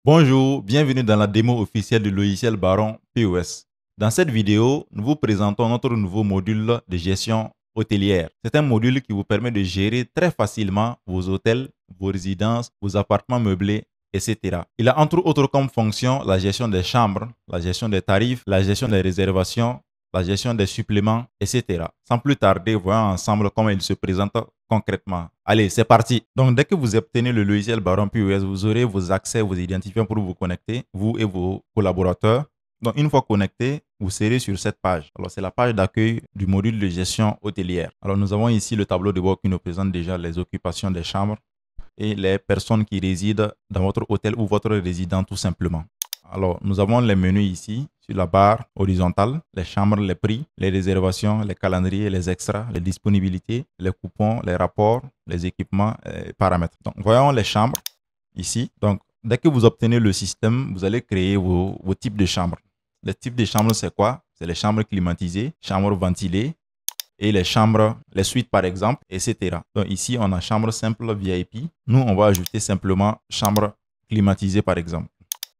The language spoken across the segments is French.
Bonjour, bienvenue dans la démo officielle du logiciel Baron POS. Dans cette vidéo, nous vous présentons notre nouveau module de gestion hôtelière. C'est un module qui vous permet de gérer très facilement vos hôtels, vos résidences, vos appartements meublés, etc. Il a entre autres comme fonction la gestion des chambres, la gestion des tarifs, la gestion des réservations, la gestion des suppléments, etc. Sans plus tarder, voyons ensemble comment il se présente concrètement. Allez, c'est parti. Donc, dès que vous obtenez le logiciel Baron POS, vous aurez vos accès, vos identifiants pour vous connecter, vous et vos collaborateurs. Donc, une fois connecté, vous serez sur cette page. Alors, c'est la page d'accueil du module de gestion hôtelière. Alors, nous avons ici le tableau de bord qui nous présente déjà les occupations des chambres et les personnes qui résident dans votre hôtel ou votre résident tout simplement. Alors, nous avons les menus ici, sur la barre horizontale, les chambres, les prix, les réservations, les calendriers, les extras, les disponibilités, les coupons, les rapports, les équipements, les paramètres. Donc, voyons les chambres ici. Donc, dès que vous obtenez le système, vous allez créer vos types de chambres. Les types de chambres, c'est quoi? C'est les chambres climatisées, chambres ventilées et les chambres, les suites par exemple, etc. Donc, ici, on a chambre simple VIP. Nous, on va ajouter simplement chambre climatisée par exemple.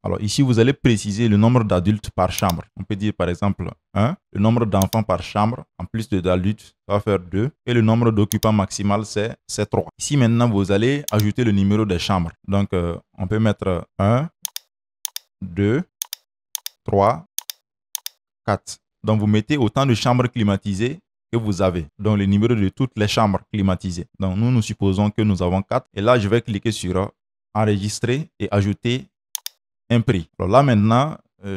Alors ici, vous allez préciser le nombre d'adultes par chambre. On peut dire par exemple 1. Le nombre d'enfants par chambre, en plus d'adultes, ça va faire 2. Et le nombre d'occupants maximal, c'est 3. Ici maintenant, vous allez ajouter le numéro des chambres. Donc, on peut mettre 1, 2, 3, 4. Donc, vous mettez autant de chambres climatisées que vous avez. Donc, le numéro de toutes les chambres climatisées. Donc, nous supposons que nous avons 4. Et là, je vais cliquer sur enregistrer et ajouter un prix. Alors là maintenant,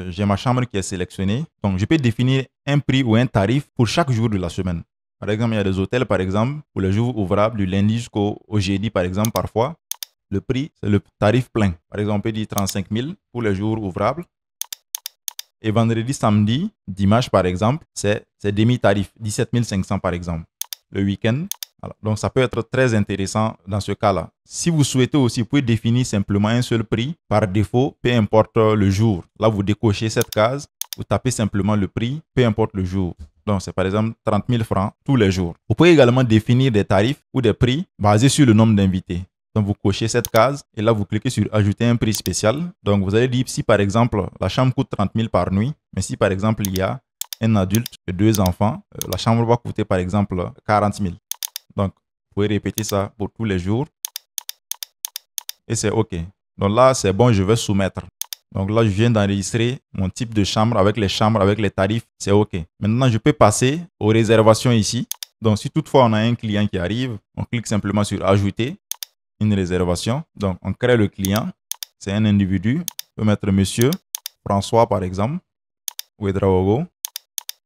j'ai ma chambre qui est sélectionnée. Donc, je peux définir un prix ou un tarif pour chaque jour de la semaine. Par exemple, il y a des hôtels, par exemple, pour les jours ouvrables, du lundi jusqu'au jeudi, par exemple, parfois. Le prix, c'est le tarif plein. Par exemple, on peut dire 35 000 pour les jours ouvrables. Et vendredi, samedi, dimanche, par exemple, c'est demi-tarif, 17 500 par exemple. Le week-end, donc, ça peut être très intéressant dans ce cas-là. Si vous souhaitez aussi, vous pouvez définir simplement un seul prix par défaut, peu importe le jour. Là, vous décochez cette case, vous tapez simplement le prix, peu importe le jour. Donc, c'est par exemple 30 000 francs tous les jours. Vous pouvez également définir des tarifs ou des prix basés sur le nombre d'invités. Donc, vous cochez cette case et là, vous cliquez sur ajouter un prix spécial. Donc, vous allez dire si par exemple, la chambre coûte 30 000 par nuit, mais si par exemple, il y a un adulte et 2 enfants, la chambre va coûter par exemple 40 000. Donc, vous pouvez répéter ça pour tous les jours. Et c'est OK. Donc là, c'est bon, je vais soumettre. Donc là, je viens d'enregistrer mon type de chambre avec les chambres, avec les tarifs. C'est OK. Maintenant, je peux passer aux réservations ici. Donc, si toutefois on a un client qui arrive, on clique simplement sur Ajouter une réservation. Donc, on crée le client. C'est un individu. On peut mettre Monsieur François, par exemple. Ouedraogo.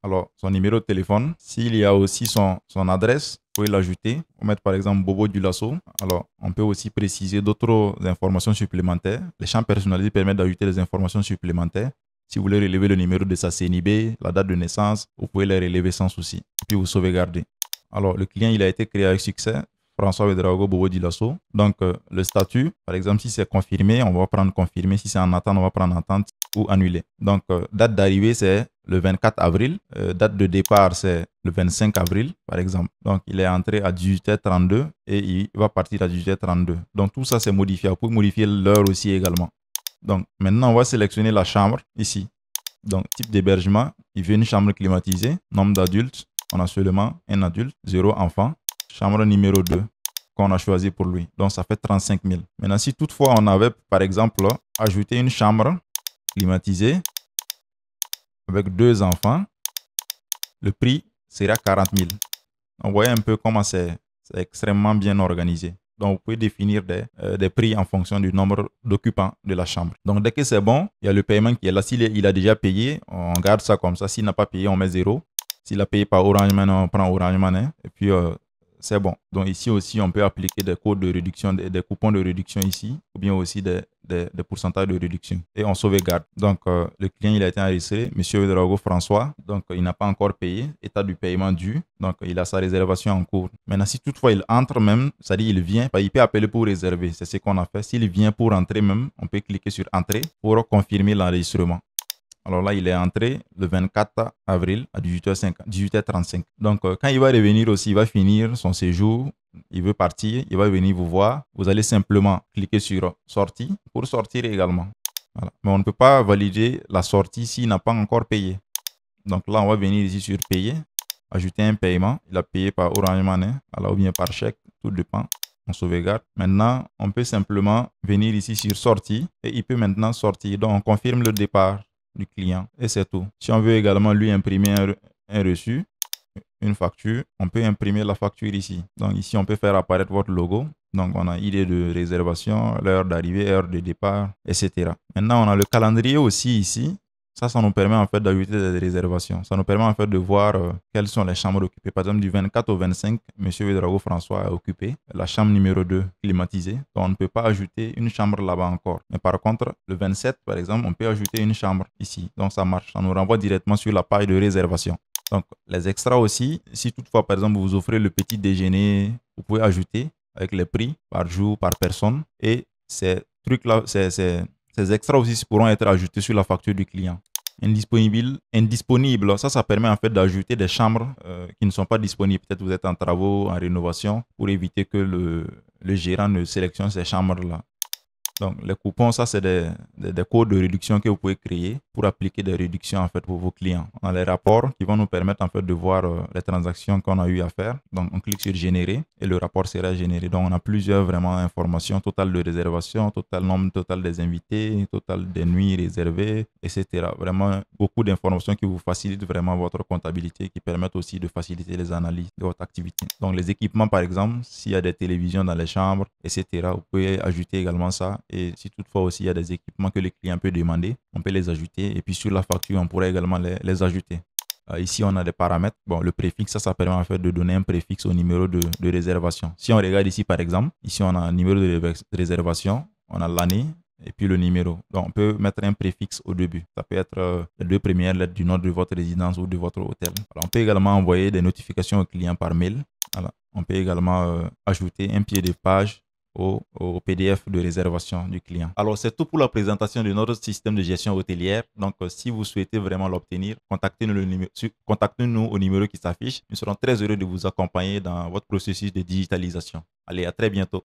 Alors, son numéro de téléphone. S'il y a aussi son adresse, vous pouvez l'ajouter. On va mettre par exemple Bobo du Lasso. Alors, on peut aussi préciser d'autres informations supplémentaires. Les champs personnalisés permettent d'ajouter des informations supplémentaires. Si vous voulez relever le numéro de sa CNIB, la date de naissance, vous pouvez les relever sans souci. Puis vous sauvegardez. Alors, le client, il a été créé avec succès. François Ouedraogo, Bobo du Lasso. Donc, le statut, par exemple, si c'est confirmé, on va prendre confirmé. Si c'est en attente, on va prendre attente ou annulé. Donc, date d'arrivée, c'est le 24 avril. Date de départ, c'est le 25 avril, par exemple. Donc, il est entré à 18h32 et il va partir à 18h32. Donc, tout ça, c'est modifié. Vous pouvez modifier l'heure aussi également. Donc, maintenant, on va sélectionner la chambre ici. Donc, type d'hébergement, il veut une chambre climatisée. Nombre d'adultes, on a seulement un adulte, 0 enfant. Chambre numéro 2 qu'on a choisi pour lui. Donc, ça fait 35 000. Maintenant, si toutefois on avait, par exemple, ajouté une chambre climatisée avec 2 enfants, le prix sera 40 000. On voit un peu comment c'est extrêmement bien organisé. Donc, vous pouvez définir des prix en fonction du nombre d'occupants de la chambre. Donc, dès que c'est bon, il y a le paiement qui est là. S'il a déjà payé, on garde ça comme ça. S'il n'a pas payé, on met 0. S'il a payé par Orange Money, on prend Orange Money. Et puis, c'est bon. Donc ici aussi, on peut appliquer des codes de réduction, des coupons de réduction ici, ou bien aussi des pourcentages de réduction. Et on sauvegarde. Donc, le client, il a été enregistré, Monsieur Ouedraogo François. Donc, il n'a pas encore payé. État du paiement dû. Donc, il a sa réservation en cours. Maintenant, si toutefois il entre même, c'est-à-dire il vient, il peut appeler pour réserver. C'est ce qu'on a fait. S'il vient pour entrer même, on peut cliquer sur Entrer pour confirmer l'enregistrement. Alors là, il est entré le 24 avril à 18h35. Donc, quand il va revenir aussi, il va finir son séjour, il veut partir, il va venir vous voir. Vous allez simplement cliquer sur Sortie pour sortir également. Voilà. Mais on ne peut pas valider la sortie s'il n'a pas encore payé. Donc là, on va venir ici sur payer, ajouter un paiement. Il a payé par Orange Money, alors, ou bien par chèque, tout dépend. On sauvegarde. Maintenant, on peut simplement venir ici sur sortie et il peut maintenant sortir. Donc, on confirme le départ du client et c'est tout. Si on veut également lui imprimer un reçu, une facture, on peut imprimer la facture ici. Donc ici, on peut faire apparaître votre logo. Donc on a idée de réservation, l'heure d'arrivée, heure de départ, etc. Maintenant, on a le calendrier aussi ici. Ça nous permet en fait d'ajouter des réservations. Ça nous permet en fait de voir quelles sont les chambres occupées. Par exemple, du 24 au 25, M. Ouédraogo François a occupé la chambre numéro 2 climatisée. Donc on ne peut pas ajouter une chambre là-bas encore. Mais par contre, le 27, par exemple, on peut ajouter une chambre ici. Donc ça marche. Ça nous renvoie directement sur la page de réservation. Donc, les extras aussi, si toutefois, par exemple, vous offrez le petit déjeuner, vous pouvez ajouter avec les prix par jour, par personne. Et ces trucs-là, ces extras aussi pourront être ajoutés sur la facture du client. Indisponible, ça permet en fait d'ajouter des chambres qui ne sont pas disponibles. Peut-être vous êtes en travaux, en rénovation, pour éviter que le gérant ne sélectionne ces chambres-là. Donc, les coupons, ça, c'est des codes de réduction que vous pouvez créer pour appliquer des réductions, en fait, pour vos clients. On a les rapports qui vont nous permettre, en fait, de voir les transactions qu'on a eu à faire. Donc, on clique sur générer et le rapport sera généré. Donc, on a plusieurs, vraiment, informations, total de réservation, total nombre total des invités, total des nuits réservées, etc. Vraiment, beaucoup d'informations qui vous facilitent vraiment votre comptabilité, qui permettent aussi de faciliter les analyses de votre activité. Donc, les équipements, par exemple, s'il y a des télévisions dans les chambres, etc., vous pouvez ajouter également ça. Et si toutefois aussi il y a des équipements que le client peut demander, on peut les ajouter. Et puis sur la facture, on pourrait également les ajouter. Ici, on a des paramètres. Bon, le préfixe, ça permet en fait de donner un préfixe au numéro de réservation. Si on regarde ici, par exemple, ici, on a un numéro de réservation, on a l'année et puis le numéro. Donc, on peut mettre un préfixe au début. Ça peut être les deux premières lettres du nom de votre résidence ou de votre hôtel. Alors, on peut également envoyer des notifications au client par mail. Voilà. On peut également ajouter un pied de page au PDF de réservation du client. Alors, c'est tout pour la présentation de notre système de gestion hôtelière. Donc, si vous souhaitez vraiment l'obtenir, contactez-nous au numéro qui s'affiche. Nous serons très heureux de vous accompagner dans votre processus de digitalisation. Allez, à très bientôt.